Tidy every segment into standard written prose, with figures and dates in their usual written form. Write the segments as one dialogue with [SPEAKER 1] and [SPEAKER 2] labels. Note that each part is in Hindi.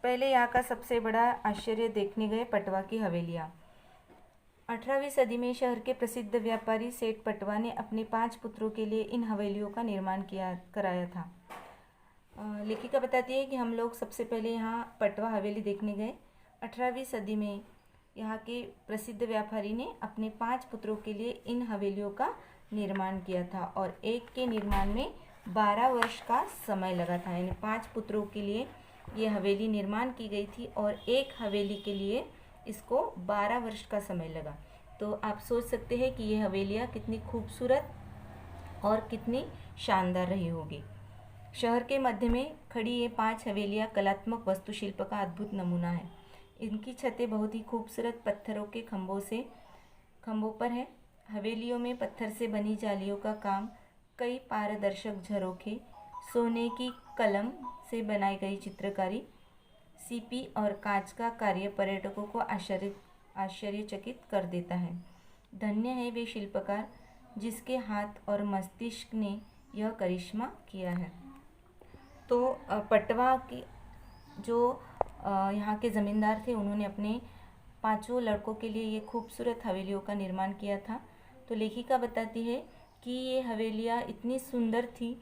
[SPEAKER 1] पहले यहाँ का सबसे बड़ा आश्चर्य देखने गए पटवा की हवेलियाँ। 18वीं सदी में शहर के प्रसिद्ध व्यापारी सेठ पटवा ने अपने 5 पुत्रों के लिए इन हवेलियों का निर्माण कराया था। लेखिका बताती है कि हम लोग सबसे पहले यहाँ पटवा हवेली देखने गए। 18वीं सदी में यहाँ के प्रसिद्ध व्यापारी ने अपने 5 पुत्रों के लिए इन हवेलियों का निर्माण किया था और एक के निर्माण में 12 वर्ष का समय लगा था। यानी 5 पुत्रों के लिए ये हवेली निर्माण की गई थी और एक हवेली के लिए इसको 12 वर्ष का समय लगा। तो आप सोच सकते हैं कि ये हवेलियाँ कितनी खूबसूरत और कितनी शानदार रही होगी। शहर के मध्य में खड़ी ये 5 हवेलियाँ कलात्मक वास्तुशिल्प का अद्भुत नमूना है। इनकी छतें बहुत ही खूबसूरत पत्थरों के खंभों पर है। हवेलियों में पत्थर से बनी जालियों का काम, कई पारदर्शक झरोखे, सोने की कलम से बनाई गई चित्रकारी, सीपी और कांच का कार्य पर्यटकों को आश्चर्यचकित कर देता है। धन्य है वे शिल्पकार जिसके हाथ और मस्तिष्क ने यह करिश्मा किया है। तो पटवा की जो यहाँ के ज़मींदार थे, उन्होंने अपने 5 लड़कों के लिए ये खूबसूरत हवेलियों का निर्माण किया था। तो लेखिका बताती है कि ये हवेलियाँ इतनी सुंदर थी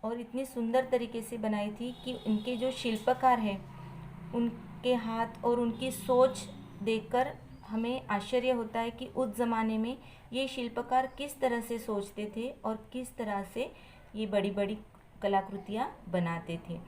[SPEAKER 1] और इतनी सुंदर तरीके से बनाई थी कि उनके जो शिल्पकार हैं उनके हाथ और उनकी सोच देखकर हमें आश्चर्य होता है कि उस ज़माने में ये शिल्पकार किस तरह से सोचते थे और किस तरह से ये बड़ी बड़ी कलाकृतियाँ बनाते थे।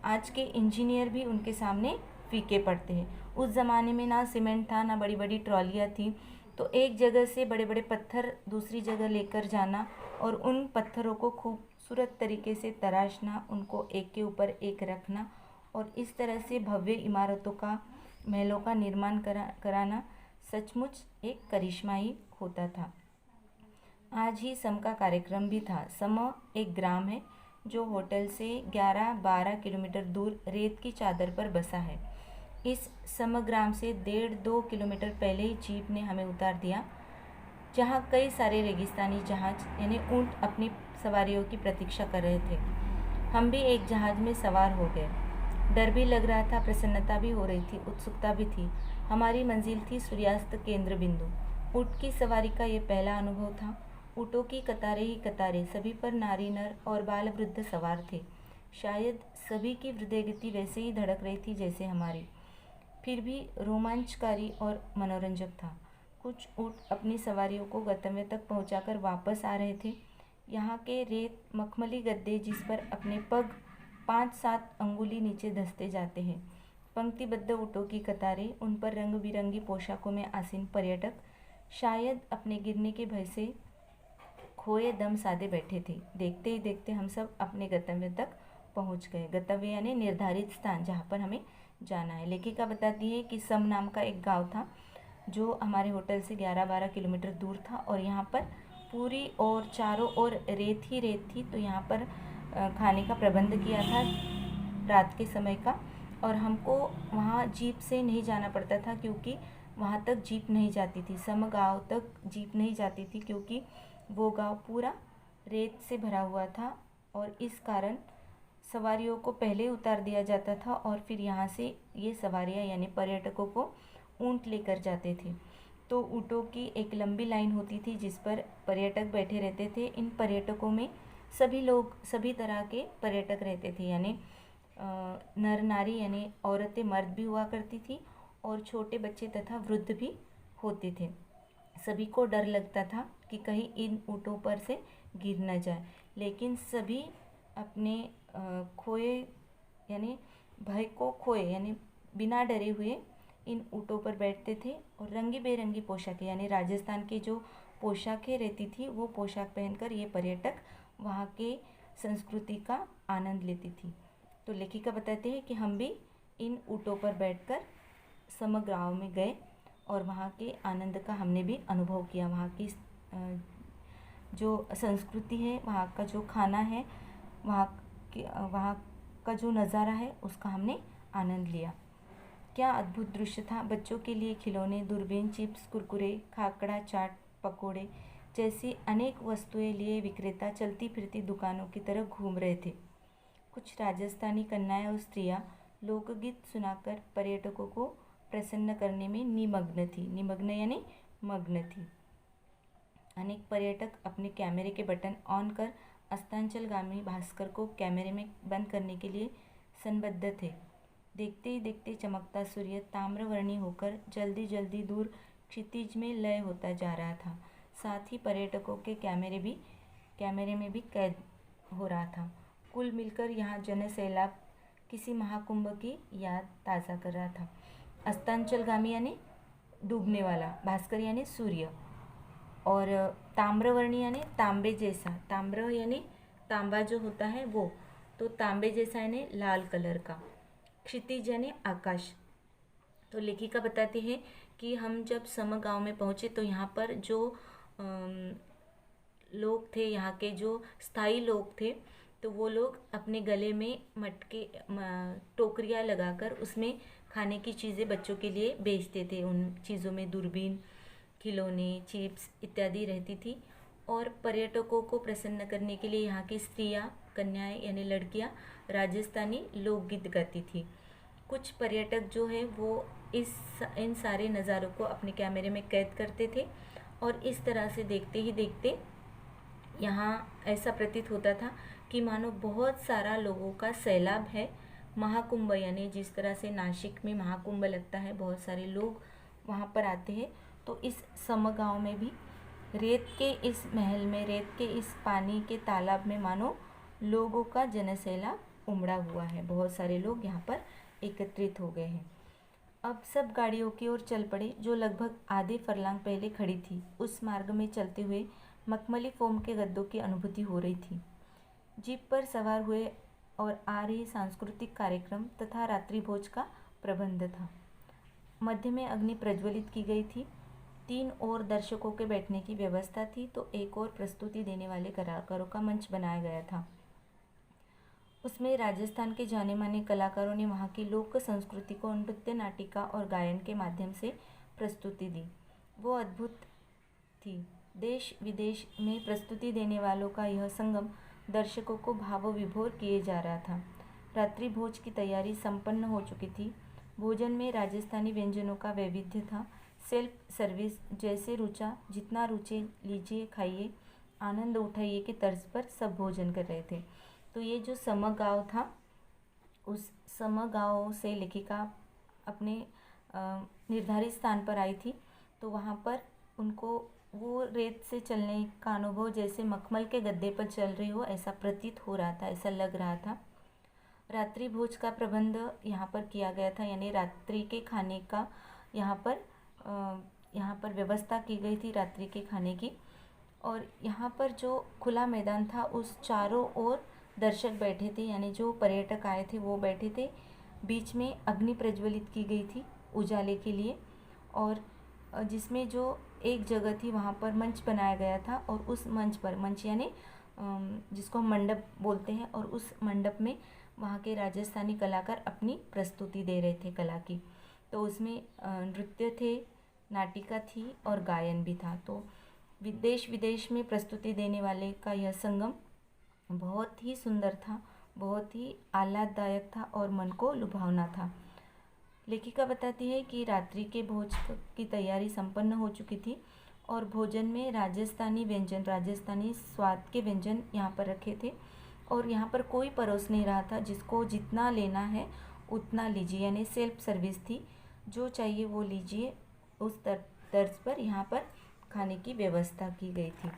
[SPEAKER 1] आज के इंजीनियर भी उनके सामने फीके पड़ते हैं। उस ज़माने में ना सीमेंट था, ना बड़ी बड़ी ट्रॉलियाँ थी, तो एक जगह से बड़े बड़े पत्थर दूसरी जगह लेकर जाना और उन पत्थरों को खूबसूरत तरीके से तराशना, उनको एक के ऊपर एक रखना और इस तरह से भव्य इमारतों का, महलों का निर्माण कराना सचमुच एक करिश्मा ही होता था। आज ही सम का कार्यक्रम भी था। सम एक ग्राम है जो होटल से 11-12 किलोमीटर दूर रेत की चादर पर बसा है। इस समग्राम से 1.5-2 किलोमीटर पहले ही जीप ने हमें उतार दिया, जहाँ कई सारे रेगिस्तानी जहाज यानी ऊंट अपनी सवारियों की प्रतीक्षा कर रहे थे। हम भी एक जहाज में सवार हो गए। डर भी लग रहा था, प्रसन्नता भी हो रही थी, उत्सुकता भी थी। हमारी मंजिल थी सूर्यास्त केंद्र बिंदु। ऊँट की सवारी का ये पहला अनुभव था। ऊँटों की कतारें ही कतारें, सभी पर नारी, नर और बाल वृद्ध सवार थे। शायद सभी की हृदय गति वैसे ही धड़क रही थी जैसे हमारी। फिर भी रोमांचकारी और मनोरंजक था। कुछ ऊँट अपनी सवारियों को गंतव्य तक पहुंचाकर वापस आ रहे थे। यहाँ के रेत मखमली गद्दे जिस पर अपने पग 5-7 अंगुली नीचे धंसते जाते हैं। पंक्तिबद्ध ऊँटों की कतारें, उन पर रंग बिरंगी पोशाकों में आसीन पर्यटक शायद अपने गिरने के भय से खोए दम साधे बैठे थे। देखते ही देखते हम सब अपने गंतव्य तक पहुंच गए। गंतव्य यानी निर्धारित स्थान जहाँ पर हमें जाना है। लेखिका बताती है कि सम नाम का एक गांव था जो हमारे होटल से 11-12 किलोमीटर दूर था और यहाँ पर पूरी और चारों ओर रेत ही रेत थी। तो यहाँ पर खाने का प्रबंध किया था रात के समय का, और हमको वहाँ जीप से नहीं जाना पड़ता था क्योंकि वहाँ तक जीप नहीं जाती थी। सम गाँव तक जीप नहीं जाती थी क्योंकि वो गांव पूरा रेत से भरा हुआ था और इस कारण सवारियों को पहले उतार दिया जाता था और फिर यहाँ से ये सवारियाँ यानी पर्यटकों को ऊँट लेकर जाते थे। तो ऊँटों की एक लंबी लाइन होती थी जिस पर पर्यटक बैठे रहते थे। इन पर्यटकों में सभी तरह के पर्यटक रहते थे, यानी नर नारी यानी औरतें मर्द भी हुआ करती थी और छोटे बच्चे तथा वृद्ध भी होते थे। सभी को डर लगता था कि कहीं इन ऊँटों पर से गिर न जाए, लेकिन सभी अपने खोए यानी भय को खोए यानी बिना डरे हुए इन ऊँटों पर बैठते थे और रंगी बेरंगी पोशाकें यानी राजस्थान की जो पोशाकें रहती थी वो पोशाक पहनकर ये पर्यटक वहाँ के संस्कृति का आनंद लेती थी। तो लेखिका बताते हैं कि हम भी इन ऊँटों पर बैठकर समग्र गाँव में गए और वहाँ के आनंद का हमने भी अनुभव किया। वहाँ की जो संस्कृति है, वहाँ का जो खाना है, वहाँ का जो नज़ारा है उसका हमने आनंद लिया। क्या अद्भुत दृश्य था। बच्चों के लिए खिलौने, दूरबीन, चिप्स, कुरकुरे, खाकड़ा, चाट, पकोड़े जैसी अनेक वस्तुएं लिए विक्रेता चलती फिरती दुकानों की तरह घूम रहे थे। कुछ राजस्थानी कन्याएं और स्त्रियां लोकगीत सुनाकर पर्यटकों को प्रसन्न करने में निमग्न थी। निमग्न यानी मग्न थी। अनेक पर्यटक अपने कैमरे के बटन ऑन कर अस्तांचलगामी भास्कर को कैमरे में बंद करने के लिए संबद्ध थे। देखते ही देखते चमकता सूर्य ताम्रवर्णी होकर जल्दी जल्दी दूर क्षितिज में लय होता जा रहा था। साथ ही पर्यटकों के कैमरे में भी कैद हो रहा था। कुल मिलकर यहाँ जनसैलाब किसी महाकुंभ की याद ताज़ा कर रहा था। अस्तांचलगामी यानी डूबने वाला, भास्कर यानी सूर्य, और ताम्रवर्णी यानी तांबे जैसा। ताम्र यानी तांबा जो होता है वो, तो तांबे जैसा यानी लाल कलर का। क्षितिज यानी आकाश। तो लेखिका बताती है कि हम जब सम गांव में पहुँचे तो यहाँ पर जो लोग थे, यहाँ के जो स्थायी लोग थे, तो वो लोग अपने गले में मटके टोकरियाँ लगाकर उसमें खाने की चीज़ें बच्चों के लिए बेचते थे। उन चीज़ों में दूरबीन, खिलौने, चिप्स इत्यादि रहती थी। और पर्यटकों को प्रसन्न करने के लिए यहाँ की स्त्रियाँ, कन्याएं यानी लड़कियाँ राजस्थानी लोकगीत गाती थी। कुछ पर्यटक जो है वो इन सारे नज़ारों को अपने कैमरे में कैद करते थे और इस तरह से देखते ही देखते यहाँ ऐसा प्रतीत होता था कि मानो बहुत सारा लोगों का सैलाब है। महाकुंभ यानी जिस तरह से नासिक में महाकुंभ लगता है, बहुत सारे लोग वहाँ पर आते हैं, तो इस सम गाँव में भी रेत के इस महल में, रेत के इस पानी के तालाब में मानो लोगों का जनसैलाब उमड़ा हुआ है। बहुत सारे लोग यहाँ पर एकत्रित हो गए हैं। अब सब गाड़ियों की ओर चल पड़े जो लगभग आधे फरलांग पहले खड़ी थी। उस मार्ग में चलते हुए मखमली फोम के गद्दों की अनुभूति हो रही थी। जीप पर सवार हुए और आ रही सांस्कृतिक कार्यक्रम तथा रात्रि भोज का प्रबंध था। मध्य में अग्नि प्रज्वलित की गई थी। 3 और दर्शकों के बैठने की व्यवस्था थी, तो एक और प्रस्तुति देने वाले कलाकारों का मंच बनाया गया था। उसमें राजस्थान के जाने माने कलाकारों ने वहाँ की लोक संस्कृति को नृत्य, नाटिका और गायन के माध्यम से प्रस्तुति दी। वो अद्भुत थी। देश विदेश में प्रस्तुति देने वालों का यह संगम दर्शकों को भाव विभोर किए जा रहा था। रात्रि भोज की तैयारी संपन्न हो चुकी थी। भोजन में राजस्थानी व्यंजनों का वैविध्य था। सेल्फ सर्विस, जैसे रुचा, जितना रुचे लीजिए, खाइए, आनंद उठाइए के तर्ज पर सब भोजन कर रहे थे। तो ये जो सम गाँव था, उस सम गाँव से लेखिका अपने निर्धारित स्थान पर आई थी। तो वहाँ पर उनको वो रेत से चलने का अनुभव जैसे मखमल के गद्दे पर चल रही हो ऐसा प्रतीत हो रहा था, ऐसा लग रहा था। रात्रि भोज का प्रबंध यहाँ पर किया गया था, यानी रात्रि के खाने का यहाँ पर व्यवस्था की गई थी रात्रि के खाने की। और यहाँ पर जो खुला मैदान था उस चारों ओर दर्शक बैठे थे, यानी जो पर्यटक आए थे वो बैठे थे। बीच में अग्नि प्रज्वलित की गई थी उजाले के लिए, और जिसमें जो एक जगह थी वहाँ पर मंच बनाया गया था। और उस मंच पर, मंच यानी जिसको हम मंडप बोलते हैं, और उस मंडप में वहाँ के राजस्थानी कलाकार अपनी प्रस्तुति दे रहे थे कला की। तो उसमें नृत्य थे, नाटिका थी और गायन भी था। तो देश विदेश में प्रस्तुति देने वाले का यह संगम बहुत ही सुंदर था, बहुत ही आह्लाददायक था और मन को लुभावना था। लेखिका बताती है कि रात्रि के भोज की तैयारी संपन्न हो चुकी थी और भोजन में राजस्थानी व्यंजन, राजस्थानी स्वाद के व्यंजन यहाँ पर रखे थे। और यहाँ पर कोई परोस नहीं रहा था, जिसको जितना लेना है उतना लीजिए, यानी सेल्फ सर्विस थी। जो चाहिए वो लीजिए, उस तर्ज पर यहाँ पर खाने की व्यवस्था की गई थी।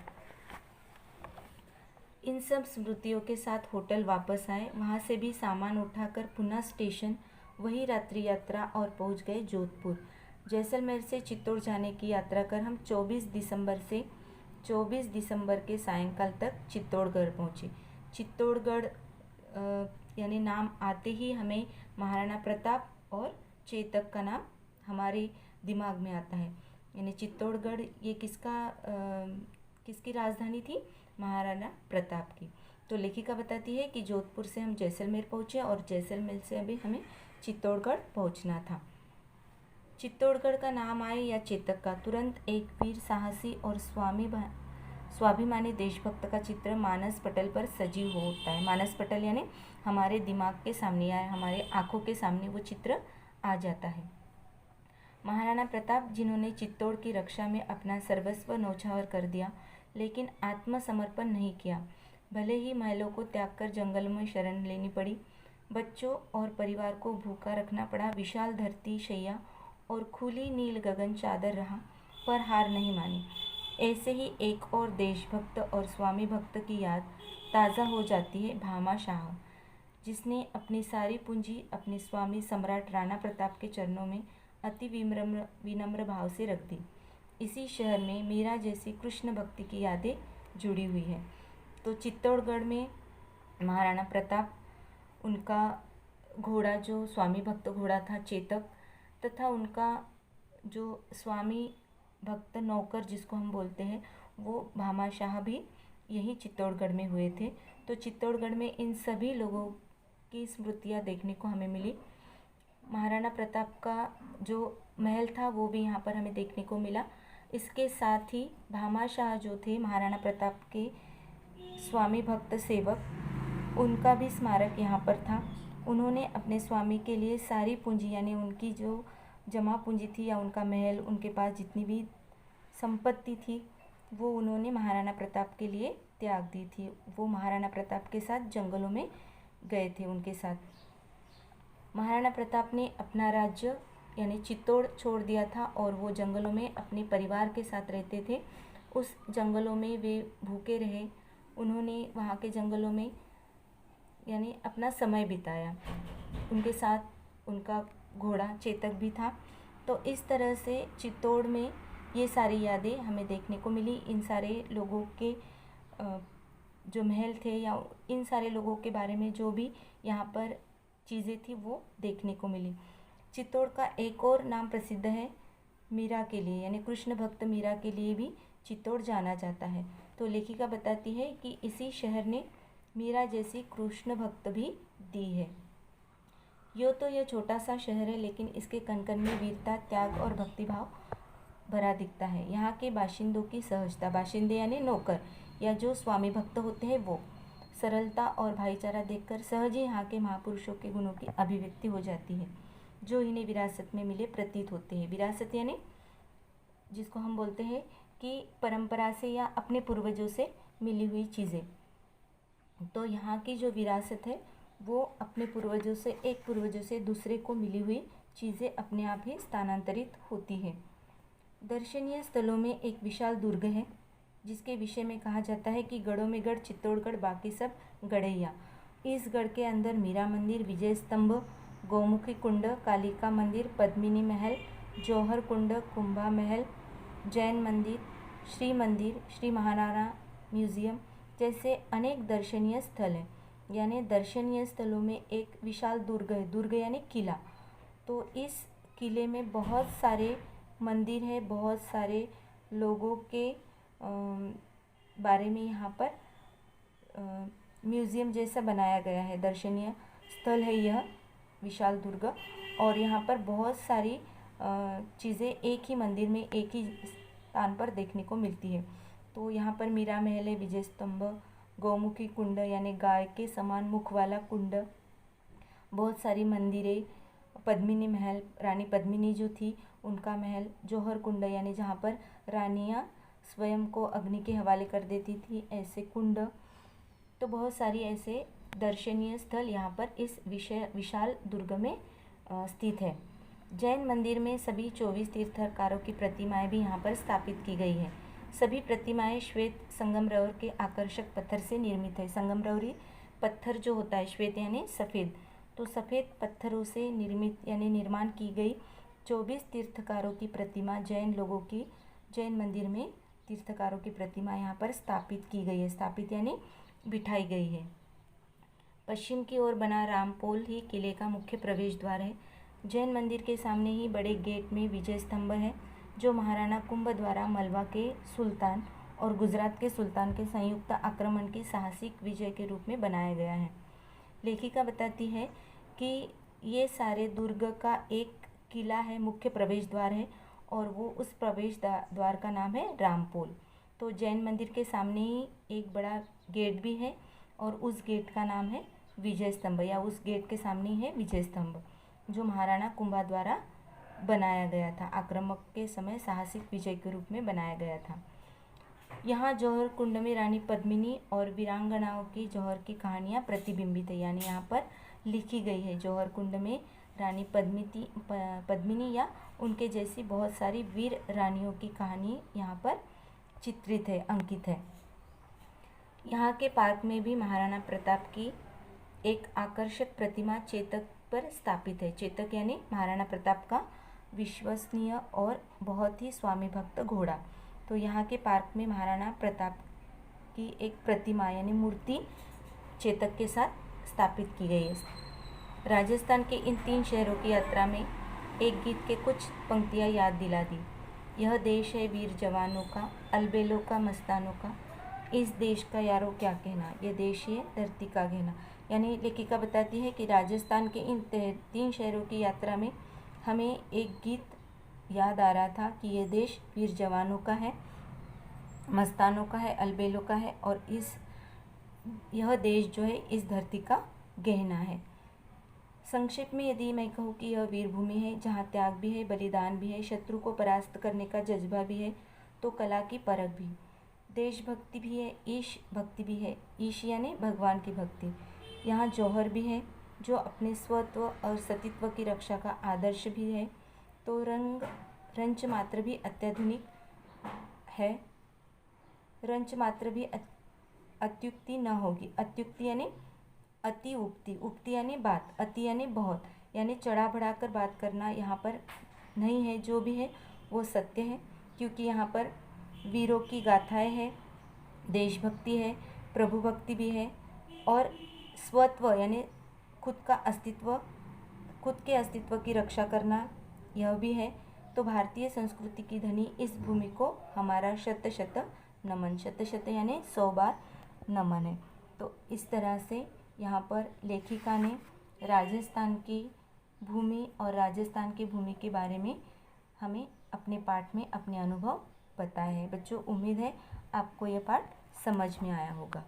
[SPEAKER 1] इन सब स्मृतियों के साथ होटल वापस आए। वहाँ से भी सामान उठाकर पुनः स्टेशन, वही रात्रि यात्रा और पहुँच गए जोधपुर। जैसलमेर से चित्तौड़ जाने की यात्रा कर हम 24 दिसंबर के सायंकाल तक चित्तौड़गढ़ पहुँचे। चित्तौड़गढ़ यानी नाम आते ही हमें महाराणा प्रताप और चेतक का नाम हमारे दिमाग में आता है। यानी चित्तौड़गढ़ ये किसकी राजधानी थी? महाराणा प्रताप की। तो लेखिका बताती है कि जोधपुर से हम जैसलमेर पहुँचे और जैसलमेर से अभी हमें चित्तौड़गढ़ पहुँचना था। चित्तौड़गढ़ का नाम आए या चेतक का, तुरंत एक वीर साहसी और स्वाभिमानी देशभक्त का चित्र मानस पटल पर सजीव होता है। मानस पटल यानी हमारे दिमाग के सामने या हमारे आँखों के सामने वो चित्र आ जाता है। महाराणा प्रताप, जिन्होंने चित्तौड़ की रक्षा में अपना सर्वस्व न्यौछावर कर दिया, लेकिन आत्मसमर्पण नहीं किया। भले ही महलों को त्याग कर जंगल में शरण लेनी पड़ी, बच्चों और परिवार को भूखा रखना पड़ा, विशाल धरती शैया और खुली नील गगन चादर रहा, पर हार नहीं मानी। ऐसे ही एक और देशभक्त और स्वामी भक्त की याद ताज़ा हो जाती है, भामा शाह, जिसने अपनी सारी पूंजी अपने स्वामी सम्राट राणा प्रताप के चरणों में अति विनम्र भाव से रख दी। इसी शहर में मीरा जैसी कृष्ण भक्ति की यादें जुड़ी हुई है। तो चित्तौड़गढ़ में महाराणा प्रताप, उनका घोड़ा जो स्वामी भक्त घोड़ा था चेतक, तथा उनका जो स्वामी भक्त नौकर जिसको हम बोलते हैं वो भामा शाह भी यहीं चित्तौड़गढ़ में हुए थे। तो चित्तौड़गढ़ में इन सभी लोगों की स्मृतियाँ देखने को हमें मिली। महाराणा प्रताप का जो महल था वो भी यहाँ पर हमें देखने को मिला। इसके साथ ही भामा शाह जो थे महाराणा प्रताप के स्वामी भक्त सेवक, उनका भी स्मारक यहाँ पर था। उन्होंने अपने स्वामी के लिए सारी पूंजी यानी उनकी जो जमा पूंजी थी या उनका महल, उनके पास जितनी भी संपत्ति थी वो उन्होंने महाराणा प्रताप के लिए त्याग दी थी। वो महाराणा प्रताप के साथ जंगलों में गए थे उनके साथ। महाराणा प्रताप ने अपना राज्य यानी चित्तौड़ छोड़ दिया था और वो जंगलों में अपने परिवार के साथ रहते थे। उस जंगलों में वे भूखे रहे, उन्होंने वहाँ के जंगलों में यानी अपना समय बिताया। उनके साथ उनका घोड़ा चेतक भी था। तो इस तरह से चित्तौड़ में ये सारी यादें हमें देखने को मिली। इन सारे लोगों के जो महल थे या इन सारे लोगों के बारे में जो भी यहाँ पर चीज़ें थी वो देखने को मिली। चित्तौड़ का एक और नाम प्रसिद्ध है मीरा के लिए, यानी कृष्ण भक्त मीरा के लिए भी चित्तौड़ जाना जाता है। तो लेखिका बताती है कि इसी शहर ने मीरा जैसी कृष्ण भक्त भी दी है। यह छोटा सा शहर है, लेकिन इसके कण कण में वीरता, त्याग और भक्तिभाव भरा दिखता है। यहाँ के बाशिंदों की सहजता, बाशिंदे यानी नौकर या जो स्वामी भक्त होते हैं वो, सरलता और भाईचारा देखकर सहज ही यहाँ के महापुरुषों के गुणों की अभिव्यक्ति हो जाती है, जो इन्हें विरासत में मिले प्रतीत होते हैं। विरासत यानी जिसको हम बोलते हैं कि परंपरा से या अपने पूर्वजों से मिली हुई चीज़ें। तो यहाँ की जो विरासत है वो अपने पूर्वजों से, एक पूर्वजों से दूसरे को मिली हुई चीज़ें अपने आप ही स्थानांतरित होती है। दर्शनीय स्थलों में एक विशाल दुर्ग है, जिसके विषय में कहा जाता है कि गढ़ों में गढ़ चित्तौड़गढ़, बाकी सब गढ़ैया। इस गढ़ के अंदर मीरा मंदिर, विजय स्तंभ, गौमुखी कुंड, कालिका मंदिर, पद्मिनी महल, जौहर कुंड, कुंभा महल, जैन मंदिर, श्री महाराणा म्यूजियम जैसे अनेक दर्शनीय स्थल हैं। यानी दर्शनीय स्थलों में एक विशाल दुर्ग है। दुर्ग यानी किला। तो इस किले में बहुत सारे मंदिर है, बहुत सारे लोगों के बारे में यहाँ पर म्यूज़ियम जैसा बनाया गया है। दर्शनीय स्थल है यह विशाल दुर्ग, और यहाँ पर बहुत सारी चीज़ें एक ही मंदिर में एक ही स्थान पर देखने को मिलती है। तो यहाँ पर मीरा महल है, विजय स्तंभ, गौमुखी कुंड यानी गाय के समान मुख वाला कुंड, बहुत सारी मंदिरें, पद्मिनी महल, रानी पद्मिनी जो थी उनका महल, जौहर कुंड यानी जहाँ पर रानियाँ स्वयं को अग्नि के हवाले कर देती थी, ऐसे कुंड। तो बहुत सारी ऐसे दर्शनीय स्थल यहाँ पर इस विशाल दुर्ग में स्थित है। जैन मंदिर में सभी 24 तीर्थंकरों की प्रतिमाएं भी यहाँ पर स्थापित की गई है। सभी प्रतिमाएं श्वेत संगमरवर के आकर्षक पत्थर से निर्मित है। संगमरवरी पत्थर जो होता है, श्वेत यानी सफ़ेद, तो सफ़ेद पत्थरों से निर्मित यानी निर्माण की गई 24 तीर्थंकरों की प्रतिमा जैन मंदिर में तीर्थंकरों की प्रतिमा यहाँ पर स्थापित की गई है। स्थापित यानी बिठाई गई है। पश्चिम की ओर बना रामपोल ही किले का मुख्य प्रवेश द्वार है। जैन मंदिर के सामने ही बड़े गेट में विजय स्तंभ है, जो महाराणा कुंभ द्वारा मलवा के सुल्तान और गुजरात के सुल्तान के संयुक्त आक्रमण की साहसिक विजय के रूप में बनाया गया है। लेखिका बताती है कि ये सारे दुर्ग का एक किला है, मुख्य प्रवेश द्वार है, और वो उस प्रवेश द्वार का नाम है रामपोल। तो जैन मंदिर के सामने ही एक बड़ा गेट भी है और उस गेट का नाम है विजय स्तंभ, या उस गेट के सामने ही है विजय स्तंभ, जो महाराणा कुंभा द्वारा बनाया गया था। आक्रामक के समय साहसिक विजय के रूप में बनाया गया था। यहाँ जौहर कुंड में रानी पद्मिनी और वीरांगनाओं की जौहर की कहानियाँ प्रतिबिंबित है, यानी यहाँ पर लिखी गई है। जौहर कुंड में रानी पद्मिनी या उनके जैसी बहुत सारी वीर रानियों की कहानी यहाँ पर चित्रित है, अंकित है। यहाँ के पार्क में भी महाराणा प्रताप की एक आकर्षक प्रतिमा चेतक पर स्थापित है। चेतक यानी महाराणा प्रताप का विश्वसनीय और बहुत ही स्वामी भक्त घोड़ा। तो यहाँ के पार्क में महाराणा प्रताप की एक प्रतिमा यानी मूर्ति चेतक के साथ स्थापित की गई है। राजस्थान के इन 3 शहरों की यात्रा में एक गीत के कुछ पंक्तियाँ याद दिला दी। यह देश है वीर जवानों का, अलबेलों का, मस्तानों का, इस देश का यारों क्या कहना, यह देश है धरती का गहना। यानी लेखिका बताती है कि राजस्थान के इन 3 शहरों की यात्रा में हमें एक गीत याद आ रहा था कि यह देश वीर जवानों का है, मस्तानों का है, अलबेलों का है, और यह देश जो है इस धरती का गहना है। संक्षेप में यदि मैं कहूँ कि यह वीर भूमि है जहाँ त्याग भी है, बलिदान भी है, शत्रु को परास्त करने का जज्बा भी है, तो कला की परख भी, देशभक्ति भी है, ईश भक्ति भी है। ईश यानी भगवान की भक्ति। यहाँ जौहर भी है जो अपने स्वत्व और सतीत्व की रक्षा का आदर्श भी है। तो रंच मात्र भी अत्याधुनिक है, रंच मात्र भी अत्युक्ति न होगी। अत्युक्ति यानी अति उक्ति, उक्ति यानी बात, अति यानी बहुत, यानी चढ़ा बढ़ाकर बात करना यहाँ पर नहीं है। जो भी है वो सत्य है, क्योंकि यहाँ पर वीरों की गाथाएं हैं, देशभक्ति है, प्रभु भक्ति भी है, और स्वत्व यानी खुद के अस्तित्व की रक्षा करना यह भी है। तो भारतीय संस्कृति की धनी इस भूमि को हमारा शत शत नमन, शत शत यानी 100 बार नमन है। तो इस तरह से यहाँ पर लेखिका ने राजस्थान की भूमि और राजस्थान की भूमि के बारे में हमें अपने पाठ में अपने अनुभव बताए हैं। बच्चों, उम्मीद है आपको यह पाठ समझ में आया होगा।